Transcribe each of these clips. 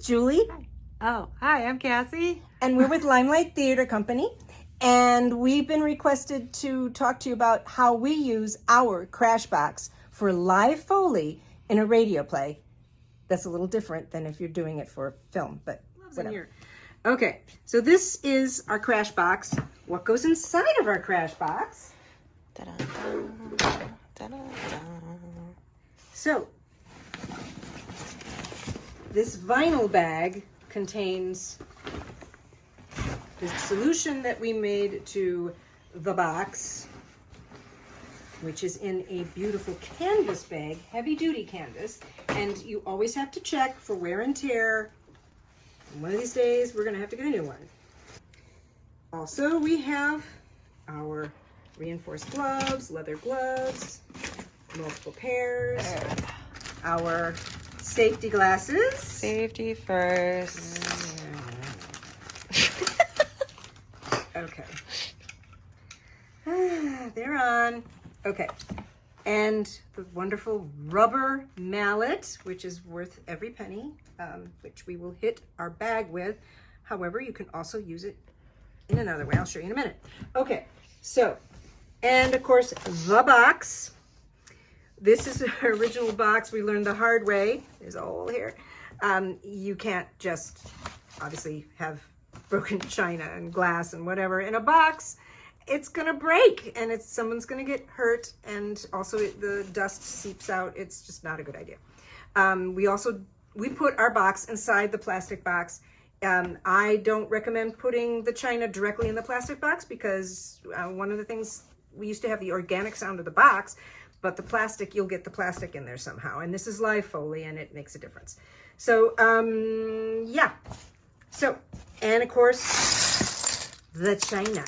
Julie. Hi. Oh, hi, I'm Cassie. And we're with Limelight Theater Company. And we've been requested to talk to you about how we use our crash box for live Foley in a radio play. That's a little different than if you're doing it for film, but whatever. Okay, so this is our crash box. What goes inside of our crash box? Da-da-da, da-da-da. So, this vinyl bag contains the solution that we made to the box, which is in a beautiful canvas bag, heavy duty canvas, and you always have to check for wear and tear. And one of these days we're going to have to get a new one. Also, we have our reinforced gloves, leather gloves, multiple pairs, our safety glasses. Safety first. Okay. They're on. Okay. And the wonderful rubber mallet, which is worth every penny, which we will hit our bag with. However, you can also use it in another way. I'll show you in a minute. Okay. So, and of course, the box. This is the original box. We learned the hard way. There's a hole here. You can't just obviously have broken china and glass and whatever in a box. It's gonna break and someone's gonna get hurt, and also the dust seeps out. It's just not a good idea. We put our box inside the plastic box. I don't recommend putting the china directly in the plastic box because one of the things, we used to have the organic sound of the box, but the plastic, you'll get the plastic in there somehow. And this is live Foley and it makes a difference. So, yeah. So, and of course, the china.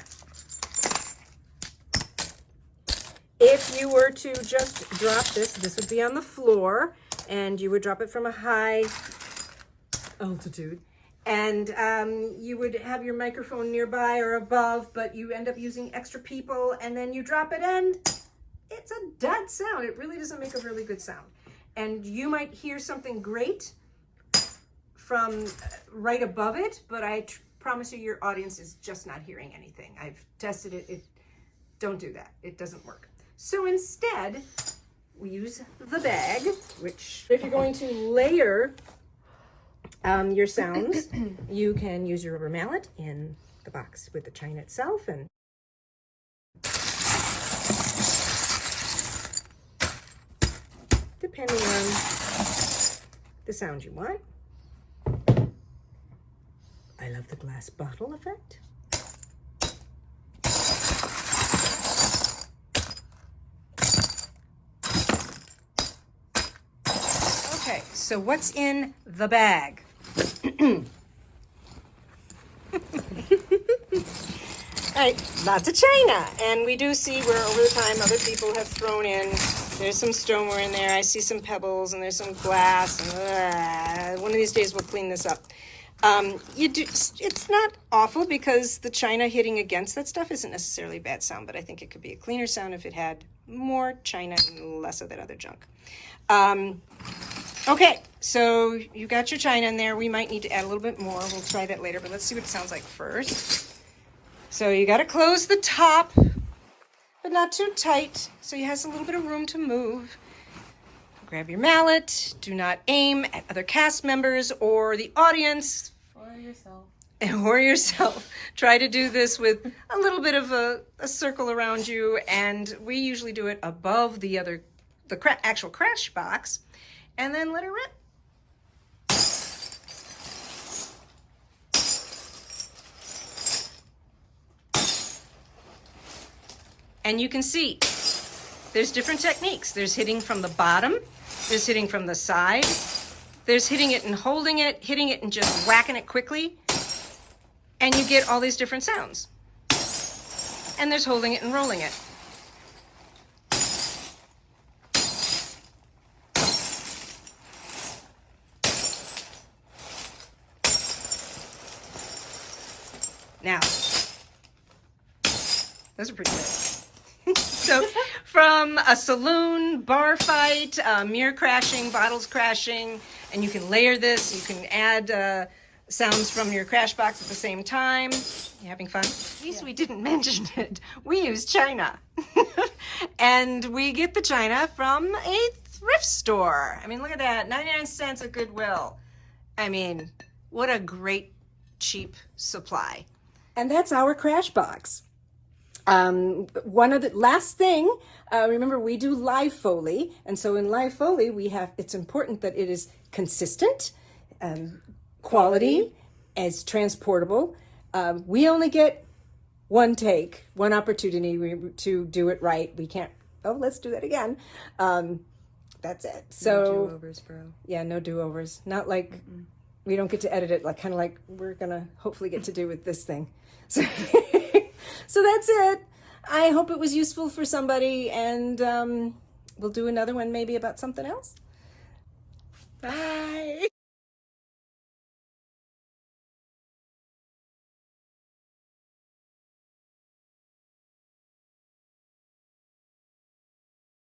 If you were to just drop this would be on the floor, and you would drop it from a high altitude. And you would have your microphone nearby or above, but you end up using extra people, and then you drop it and it's a dead sound. It really doesn't make a really good sound. And you might hear something great from right above it, but I promise you your audience is just not hearing anything. I've tested it. Don't do that. It doesn't work. So instead, we use the bag, which if you're going to layer your sounds, you can use your rubber mallet in the box with the china itself, and depending on the sound you want. I love the glass bottle effect. Okay, so what's in the bag? All right, lots of china, and we do see where over the time other people have thrown in. There's some stoneware in there. I see some pebbles, and there's some glass. And one of these days we'll clean this up. It's not awful because the china hitting against that stuff isn't necessarily a bad sound, but I think it could be a cleaner sound if it had more china and less of that other junk. Okay, so you got your china in there. We might need to add a little bit more. We'll try that later, but let's see what it sounds like first. So you got to close the top, but not too tight, so it has a little bit of room to move. Grab your mallet. Do not aim at other cast members or the audience. Or yourself. Or yourself. Try to do this with a little bit of a circle around you, and we usually do it above the actual crash box, and then let it rip. And you can see there's different techniques. There's hitting from the bottom, there's hitting from the side, there's hitting it and holding it, hitting it and just whacking it quickly, and you get all these different sounds. And there's holding it and rolling it. Now, those are pretty good. So from a saloon, bar fight, mirror crashing, bottles crashing, And you can layer this. You can add sounds from your crash box at the same time. You having fun? In case we didn't mention it, we use china. And we get the china from a thrift store. I mean, look at that, 99 cents at Goodwill. I mean, what a great cheap supply. And that's our crash box. One of the last thing, remember we do live foley, and so in live foley it's important that it is consistent, quality, as transportable. We only get one take, one opportunity to do it right. We can't, let's do that again. That's it. So no do-overs, bro. Yeah, no do-overs. Not like we don't get to edit it, like kind of like we're gonna hopefully get to do with this thing. So, so that's it. I hope it was useful for somebody, and we'll do another one maybe about something else. Bye.